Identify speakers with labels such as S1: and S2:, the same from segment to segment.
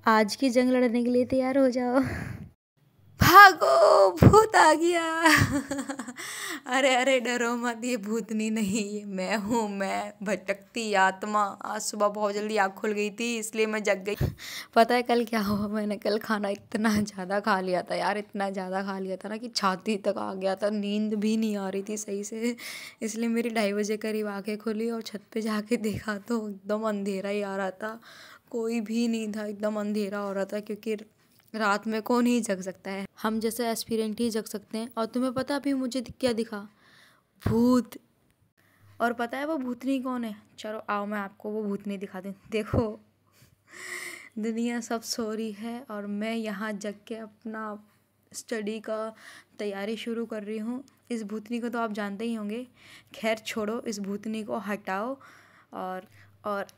S1: आज की जंग लड़ने के लिए तैयार हो जाओ। भागो, भूत आ गया। अरे अरे डरो मत, ये भूतनी नहीं, ये मैं हूँ, मैं भटकती आत्मा। आज सुबह बहुत जल्दी आँख खुल गई थी इसलिए मैं जग गई। पता है कल क्या हुआ? मैंने कल खाना इतना ज़्यादा खा लिया था यार, इतना ज़्यादा खा लिया था ना कि छाती तक आ गया था। नींद भी नहीं आ रही थी सही से, इसलिए मेरी 2:30 करीब आँखें खुली और छत पे जाके देखा तो एकदम अंधेरा ही आ रहा था। कोई भी नहीं था, एकदम अंधेरा हो रहा था, क्योंकि रात में कौन ही जग सकता है, हम जैसे एस्पिरेंट ही जग सकते हैं। और तुम्हें पता अभी मुझे क्या दिखा? भूत। और पता है वो भूतनी कौन है? चलो आओ मैं आपको वो भूतनी दिखा दूँ। देखो, दुनिया सब सो रही है और मैं यहाँ जग के अपना स्टडी का तैयारी शुरू कर रही हूँ। इस भूतनी को तो आप जानते ही होंगे। खैर छोड़ो, इस भूतनी को हटाओ और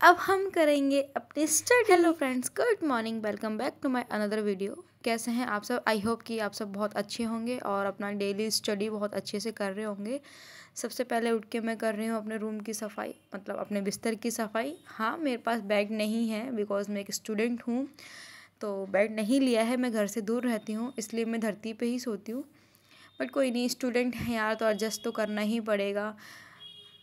S1: अब हम करेंगे अपनी study. Hello friends, good morning, welcome back to my another video. कैसे हैं आप सब? आई होप कि आप सब बहुत अच्छे होंगे और अपना डेली स्टडी बहुत अच्छे से कर रहे होंगे। सबसे पहले उठ के मैं कर रही हूँ अपने रूम की सफाई, मतलब अपने बिस्तर की सफाई। हाँ, मेरे पास बेड नहीं है बिकॉज मैं एक स्टूडेंट हूँ, तो बेड नहीं लिया है। मैं घर से दूर रहती हूँ इसलिए मैं धरती पे ही सोती हूँ। बट कोई नहीं, स्टूडेंट है यार तो एडजस्ट तो करना ही पड़ेगा।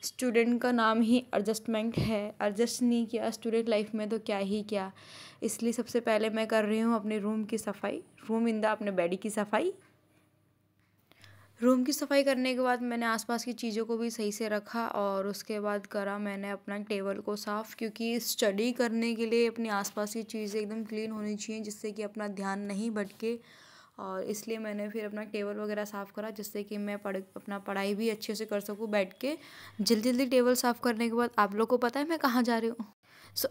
S1: स्टूडेंट का नाम ही एडजस्टमेंट है, एडजस्ट नहीं किया स्टूडेंट लाइफ में तो क्या ही क्या। इसलिए सबसे पहले मैं कर रही हूँ अपने रूम की सफाई, रूम इन द अपने बेड की सफाई। रूम की सफाई करने के बाद मैंने आसपास की चीज़ों को भी सही से रखा और उसके बाद करा मैंने अपना टेबल को साफ़, क्योंकि स्टडी करने के लिए अपनी आसपास की चीज़ें एकदम क्लीन होनी चाहिए जिससे कि अपना ध्यान नहीं भटके। और इसलिए मैंने फिर अपना टेबल वगैरह साफ़ करा जिससे कि मैं अपना पढ़ाई भी अच्छे से कर सकूँ बैठ के। जल्दी जल्दी टेबल साफ़ करने के बाद आप लोग को पता है मैं कहाँ जा रही हूँ?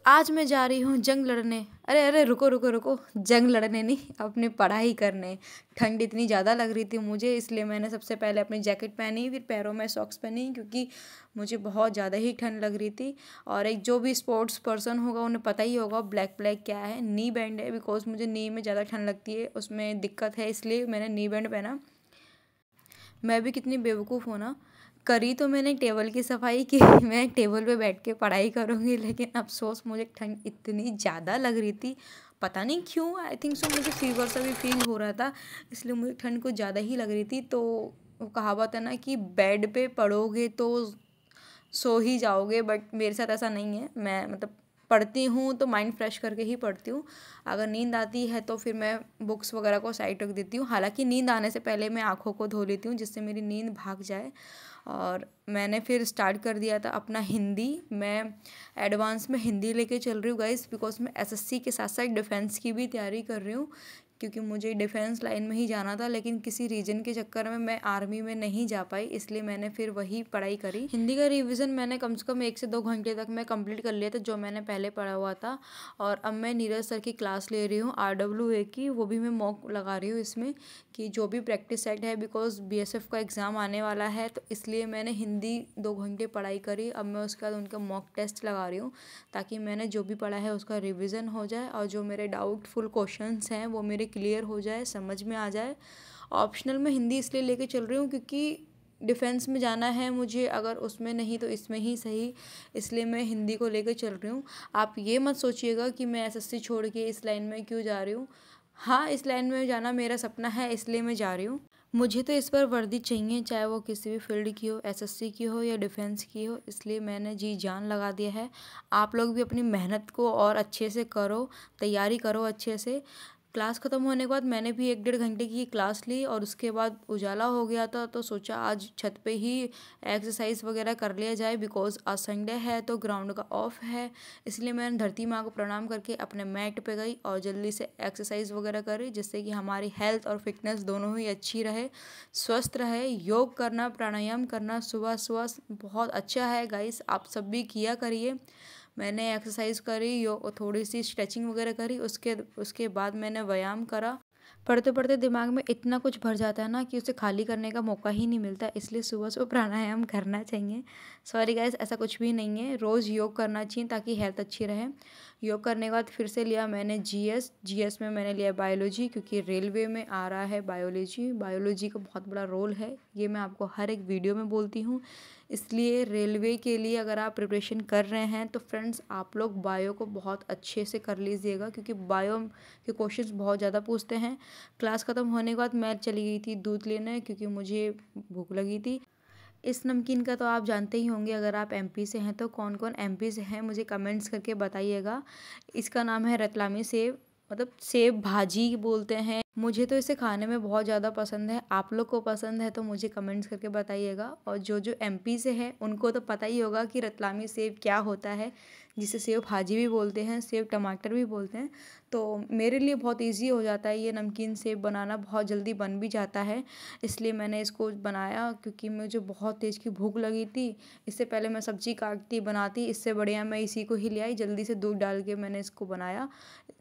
S1: आज मैं जा रही हूँ जंग लड़ने। अरे अरे रुको रुको रुको, जंग लड़ने नहीं, अपनी पढ़ाई करने। ठंड इतनी ज़्यादा लग रही थी मुझे, इसलिए मैंने सबसे पहले अपनी जैकेट पहनी, फिर पैरों में सॉक्स पहनी, क्योंकि मुझे बहुत ज़्यादा ही ठंड लग रही थी। और एक जो भी स्पोर्ट्स पर्सन होगा उन्हें पता ही होगा ब्लैक ब्लैक क्या है। नी बैंड है, बिकॉज मुझे नी में ज़्यादा ठंड लगती है, उसमें दिक्कत है, इसलिए मैंने नी बैंड पहना। मैं भी कितनी बेवकूफ़ हूँ ना, करी तो मैंने टेबल की सफाई की। मैं टेबल पे बैठ के पढ़ाई करूँगी, लेकिन अफसोस मुझे ठंड इतनी ज़्यादा लग रही थी, पता नहीं क्यों। आई थिंक सो मुझे फीवर सा भी फील हो रहा था, इसलिए मुझे ठंड कुछ ज़्यादा ही लग रही थी। तो वो कहावत है ना कि बेड पे पढ़ोगे तो सो ही जाओगे, बट मेरे साथ ऐसा नहीं है। मैं मतलब पढ़ती हूँ तो माइंड फ्रेश करके ही पढ़ती हूँ। अगर नींद आती है तो फिर मैं बुक्स वगैरह को साइड रख देती हूँ। हालांकि नींद आने से पहले मैं आँखों को धो लेती हूँ जिससे मेरी नींद भाग जाए। और मैंने फिर स्टार्ट कर दिया था अपना हिंदी। मैं एडवांस में हिंदी लेके चल रही हूँ गाइस, बिकॉज मैं एसएससी के साथ साथ डिफेंस की भी तैयारी कर रही हूँ, क्योंकि मुझे डिफेंस लाइन में ही जाना था। लेकिन किसी रीजन के चक्कर में मैं आर्मी में नहीं जा पाई, इसलिए मैंने फिर वही पढ़ाई करी। हिंदी का रिवीजन मैंने कम से कम 1 से 2 घंटे तक मैं कंप्लीट कर लिया था, जो मैंने पहले पढ़ा हुआ था। और अब मैं नीरज सर की क्लास ले रही हूँ RWA की, वो भी मैं मॉक लगा रही हूँ इसमें, कि जो भी प्रैक्टिस सेट है, बिकॉज BSF का एग्ज़ाम आने वाला है, तो इसलिए मैंने हिंदी 2 घंटे पढ़ाई करी। अब मैं उसके बाद उनका मॉक टेस्ट लगा रही हूँ, ताकि मैंने जो भी पढ़ा है उसका रिवीजन हो जाए और जो मेरे डाउटफुल क्वेश्चंस हैं वो मेरे क्लियर हो जाए, समझ में आ जाए। ऑप्शनल में हिंदी इसलिए लेके चल रही हूँ क्योंकि डिफेंस में जाना है मुझे, अगर उसमें नहीं तो इसमें ही सही, इसलिए मैं हिंदी को लेकर चल रही हूँ। आप ये मत सोचिएगा कि मैं एसएससी छोड़ के इस लाइन में क्यों जा रही हूँ। हाँ, इस लाइन में जाना मेरा सपना है, इसलिए मैं जा रही हूँ। मुझे तो इस पर वर्दी चाहिए, चाहे वो किसी भी फील्ड की हो, एसएससी की हो या डिफेंस की हो, इसलिए मैंने जी जान लगा दिया है। आप लोग भी अपनी मेहनत को और अच्छे से करो, तैयारी करो अच्छे से। क्लास ख़त्म होने के बाद मैंने भी 1-1.5 घंटे की क्लास ली और उसके बाद उजाला हो गया था, तो सोचा आज छत पे ही एक्सरसाइज वगैरह कर लिया जाए, बिकॉज आज संडे है तो ग्राउंड का ऑफ है। इसलिए मैंने धरती माँ को प्रणाम करके अपने मैट पे गई और जल्दी से एक्सरसाइज वगैरह करी, जिससे कि हमारी हेल्थ और फिटनेस दोनों ही अच्छी रहे, स्वस्थ रहे। योग करना, प्राणायाम करना सुबह सुबह बहुत अच्छा है गाइस, आप सब भी किया करिए। मैंने एक्सरसाइज करी, योग, थोड़ी सी स्ट्रेचिंग वगैरह करी, उसके बाद मैंने व्यायाम करा। पढ़ते पढ़ते दिमाग में इतना कुछ भर जाता है ना कि उसे खाली करने का मौका ही नहीं मिलता, इसलिए सुबह सुबह प्राणायाम करना चाहिए। सॉरी गाइस, ऐसा कुछ भी नहीं है, रोज़ योग करना चाहिए ताकि हेल्थ अच्छी रहे। योग करने के बाद फिर से लिया मैंने जीएस में मैंने लिया बायोलॉजी, क्योंकि रेलवे में आ रहा है बायोलॉजी का बहुत बड़ा रोल है, ये मैं आपको हर एक वीडियो में बोलती हूँ। इसलिए रेलवे के लिए अगर आप प्रिपरेशन कर रहे हैं तो फ्रेंड्स आप लोग बायो को बहुत अच्छे से कर लीजिएगा, क्योंकि बायो के क्वेश्चंस बहुत ज़्यादा पूछते हैं। क्लास ख़त्म होने के बाद मैं चली गई थी दूध लेने, क्योंकि मुझे भूख लगी थी। इस नमकीन का तो आप जानते ही होंगे, अगर आप एमपी से हैं तो कौन कौन एमपी से हैं मुझे कमेंट्स करके बताइएगा। इसका नाम है रतलामी सेव, मतलब सेव भाजी बोलते हैं। मुझे तो इसे खाने में बहुत ज़्यादा पसंद है, आप लोग को पसंद है तो मुझे कमेंट्स करके बताइएगा। और जो जो एमपी से है उनको तो पता ही होगा कि रतलामी सेव क्या होता है, जिसे सेव भाजी भी बोलते हैं, सेव टमाटर भी बोलते हैं। तो मेरे लिए बहुत इजी हो जाता है ये नमकीन सेव बनाना, बहुत जल्दी बन भी जाता है। इसलिए मैंने इसको बनाया, क्योंकि मुझे बहुत तेज़ की भूख लगी थी। इससे पहले मैं सब्ज़ी काटती बनाती, इससे बढ़िया मैं इसी को ही ले आई, जल्दी से दूध डाल के मैंने इसको बनाया।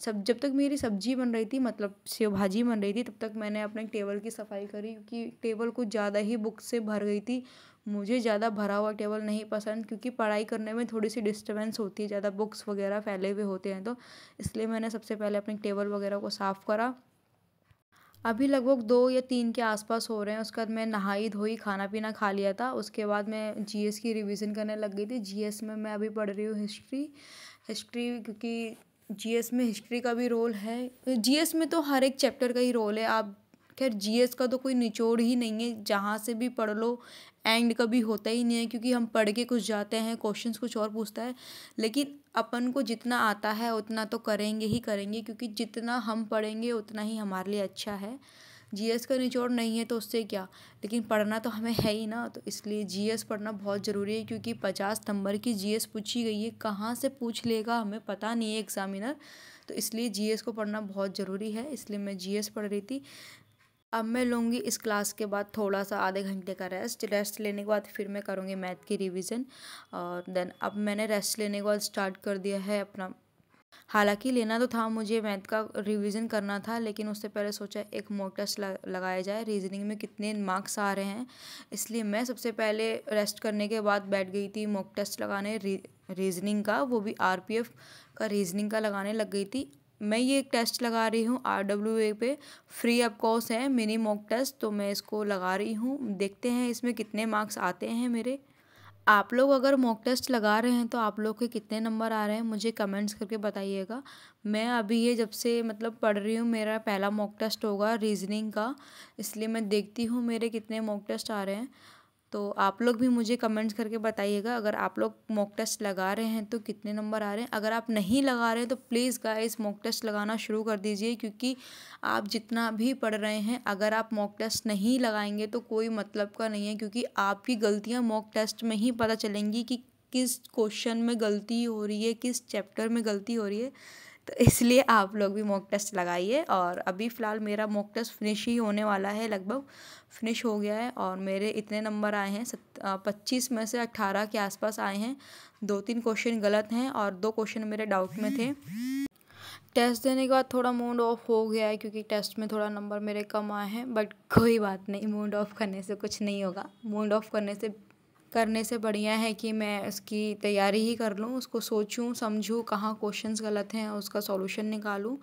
S1: जब तक मेरी सब्ज़ी बन रही थी, मतलब सेव भाजी बन रही थी, तब तक मैंने अपने टेबल की सफाई करी, क्योंकि टेबल कुछ ज़्यादा ही बुक से भर गई थी। मुझे ज़्यादा भरा हुआ टेबल नहीं पसंद, क्योंकि पढ़ाई करने में थोड़ी सी डिस्टर्बेंस होती है, ज़्यादा बुक्स वगैरह फैले हुए होते हैं तो इसलिए मैंने सबसे पहले अपने टेबल वगैरह को साफ़ करा। अभी लगभग 2 या 3 के आसपास हो रहे हैं। उसके बाद मैं नहाई धोई, खाना पीना खा लिया था। उसके बाद मैं जीएस की रिवीजन करने लग गई थी। जीएस में मैं अभी पढ़ रही हूँ हिस्ट्री, क्योंकि जीएस में हिस्ट्री का भी रोल है। जीएस में तो हर एक चैप्टर का ही रोल है। आप खैर जीएस का तो कोई निचोड़ ही नहीं है, जहाँ से भी पढ़ लो एंड कभी होता ही नहीं है, क्योंकि हम पढ़ के कुछ जाते हैं, क्वेश्चंस कुछ और पूछता है। लेकिन अपन को जितना आता है उतना तो करेंगे ही करेंगे, क्योंकि जितना हम पढ़ेंगे उतना ही हमारे लिए अच्छा है। जीएस का निचोड़ नहीं है तो उससे क्या, लेकिन पढ़ना तो हमें है ही ना, तो इसलिए जीएस पढ़ना बहुत ज़रूरी है, क्योंकि 50 नंबर की जीएस पूछी गई है। कहाँ से पूछ लेगा हमें पता नहीं है एग्जामिनर, तो इसलिए जीएस को पढ़ना बहुत ज़रूरी है। इसलिए मैं जीएस पढ़ रही थी। अब मैं लूँगी इस क्लास के बाद थोड़ा सा आधे घंटे का रेस्ट लेने के बाद फिर मैं करूँगी मैथ की रिवीजन। और देन अब मैंने रेस्ट लेने के बाद स्टार्ट कर दिया है अपना। हालांकि लेना तो था, मुझे मैथ का रिवीजन करना था, लेकिन उससे पहले सोचा एक मॉक टेस्ट लगाया जाए, रीजनिंग में कितने मार्क्स आ रहे हैं। इसलिए मैं सबसे पहले रेस्ट करने के बाद बैठ गई थी मॉक टेस्ट लगाने, रीजनिंग का, वो भी आरपीएफ का रीजनिंग का लगाने लग गई थी। मैं ये एक टेस्ट लगा रही हूँ RWA पे, फ्री ऑफ कॉस्ट है, मिनी मॉक टेस्ट, तो मैं इसको लगा रही हूँ। देखते हैं इसमें कितने मार्क्स आते हैं मेरे। आप लोग अगर मॉक टेस्ट लगा रहे हैं तो आप लोग के कितने नंबर आ रहे हैं मुझे कमेंट्स करके बताइएगा। मैं अभी ये जब से मतलब पढ़ रही हूँ, मेरा पहला मॉक टेस्ट होगा रीजनिंग का, इसलिए मैं देखती हूँ मेरे कितने मॉक टेस्ट आ रहे हैं। तो आप लोग भी मुझे कमेंट्स करके बताइएगा, अगर आप लोग मॉक टेस्ट लगा रहे हैं तो कितने नंबर आ रहे हैं। अगर आप नहीं लगा रहे हैं तो प्लीज़ गाइस मॉक टेस्ट लगाना शुरू कर दीजिए, क्योंकि आप जितना भी पढ़ रहे हैं अगर आप मॉक टेस्ट नहीं लगाएंगे तो कोई मतलब का नहीं है, क्योंकि आपकी गलतियां मॉक टेस्ट में ही पता चलेंगी कि किस क्वेश्चन में गलती हो रही है, किस चैप्टर में गलती हो रही है। तो इसलिए आप लोग भी मॉक टेस्ट लगाइए। और अभी फ़िलहाल मेरा मॉक टेस्ट फिनिश ही होने वाला है, लगभग फिनिश हो गया है, और मेरे इतने नंबर आए हैं 25 में से 18 के आसपास आए हैं। 2-3 क्वेश्चन गलत हैं और 2 क्वेश्चन मेरे डाउट में थे। टेस्ट देने के बाद थोड़ा मूड ऑफ हो गया है, क्योंकि टेस्ट में थोड़ा नंबर मेरे कम आए हैं, बट कोई बात नहीं, मूड ऑफ करने से कुछ नहीं होगा। मूड ऑफ करने से बढ़िया है कि मैं उसकी तैयारी ही कर लूँ, उसको सोचूं समझूं कहाँ क्वेश्चंस गलत हैं, उसका सॉल्यूशन निकालूं।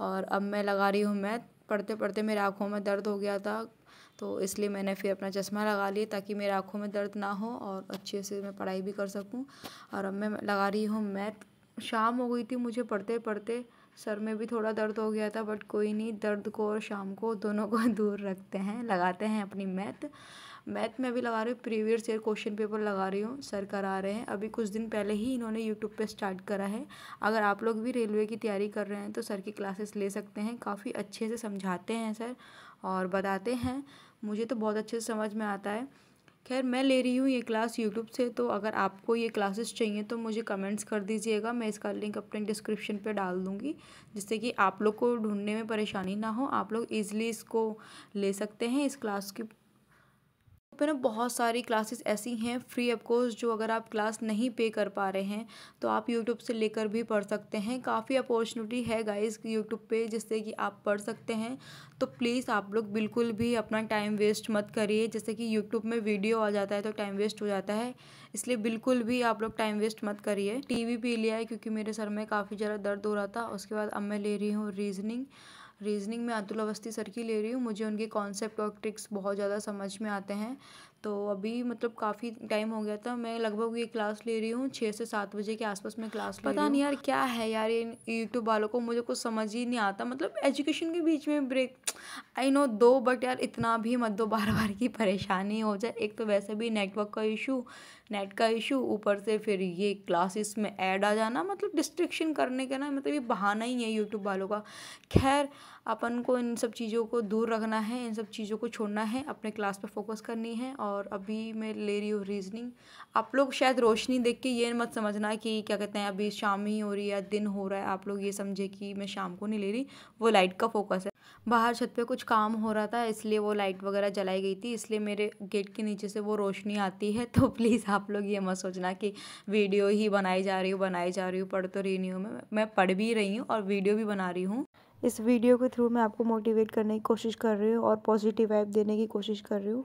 S1: और अब मैं लगा रही हूँ मैथ। पढ़ते पढ़ते मेरे आँखों में दर्द हो गया था, तो इसलिए मैंने फिर अपना चश्मा लगा लिया, ताकि मेरे आँखों में दर्द ना हो और अच्छे से मैं पढ़ाई भी कर सकूँ। और अब मैं लगा रही हूँ मैथ। शाम हो गई थी मुझे पढ़ते पढ़ते, सर में भी थोड़ा दर्द हो गया था, बट कोई नहीं, दर्द को और शाम को दोनों को दूर रखते हैं, लगाते हैं अपनी मैथ में अभी लगा रही हूँ। प्रीवियस ईयर क्वेश्चन पेपर लगा रही हूँ, सर करा रहे हैं, अभी कुछ दिन पहले ही इन्होंने यूट्यूब पे स्टार्ट करा है। अगर आप लोग भी रेलवे की तैयारी कर रहे हैं तो सर की क्लासेस ले सकते हैं, काफ़ी अच्छे से समझाते हैं सर और बताते हैं, मुझे तो बहुत अच्छे से समझ में आता है। खैर मैं ले रही हूँ ये क्लास यूट्यूब से, तो अगर आपको ये क्लासेस चाहिए तो मुझे कमेंट्स कर दीजिएगा, मैं इसका लिंक अपने डिस्क्रिप्शन पे डाल दूँगी, जिससे कि आप लोग को ढूंढने में परेशानी ना हो, आप लोग ईज़िली इसको ले सकते हैं इस क्लास की। पे ना बहुत सारी क्लासेस ऐसी हैं फ्री ऑफ कॉस्ट, जो अगर आप क्लास नहीं पे कर पा रहे हैं तो आप यूट्यूब से लेकर भी पढ़ सकते हैं। काफ़ी अपॉर्चुनिटी है गाइस यूट्यूब पे जिससे कि आप पढ़ सकते हैं। तो प्लीज़ आप लोग बिल्कुल भी अपना टाइम वेस्ट मत करिए। जैसे कि यूट्यूब में वीडियो आ जाता है तो टाइम वेस्ट हो जाता है, इसलिए बिल्कुल भी आप लोग टाइम वेस्ट मत करिए। टीवी पी लिया है क्योंकि मेरे सर में काफ़ी ज़्यादा दर्द हो रहा था। उसके बाद अब मैं ले रही हूँ रीजनिंग। रीजनिंग में अतुल अवस्थी सर की ले रही हूँ। मुझे उनके कॉन्सेप्ट और ट्रिक्स बहुत ज़्यादा समझ में आते हैं। तो अभी मतलब काफ़ी टाइम हो गया था, मैं लगभग ये क्लास ले रही हूँ 6 से 7 बजे के आसपास में क्लास ले रही हूँ। पता नहीं यार क्या है यार ये यूट्यूब वालों को, मुझे कुछ समझ ही नहीं आता। मतलब एजुकेशन के बीच में ब्रेक आई नो दो, बट यार इतना भी मत दो बार बार की परेशानी हो जाए। एक तो वैसे भी नेटवर्क का इशू, नेट का इशू, ऊपर से फिर ये क्लासेस में ऐड आ जाना, मतलब डिस्ट्रैक्शन करने का ना, मतलब ये बहाना ही है यूट्यूब वालों का। खैर अपन को इन सब चीज़ों को दूर रखना है, इन सब चीज़ों को छोड़ना है, अपने क्लास पे फोकस करनी है। और अभी मैं ले रही हूँ रीजनिंग। आप लोग शायद रोशनी देख के ये मत समझना कि क्या कहते हैं अभी शाम ही हो रही है या दिन हो रहा है, आप लोग ये समझे कि मैं शाम को नहीं ले रही, वो लाइट का फोकस है। बाहर छत पे कुछ काम हो रहा था इसलिए वो लाइट वगैरह जलाई गई थी, इसलिए मेरे गेट के नीचे से वो रोशनी आती है। तो प्लीज़ आप लोग ये मत सोचना कि वीडियो ही बनाई जा रही हूँ, पढ़ तो रही नहीं हूँ मैं पढ़ भी रही हूँ और वीडियो भी बना रही हूँ। इस वीडियो के थ्रू मैं आपको मोटिवेट करने की कोशिश कर रही हूँ और पॉजिटिव वाइब देने की कोशिश कर रही हूँ।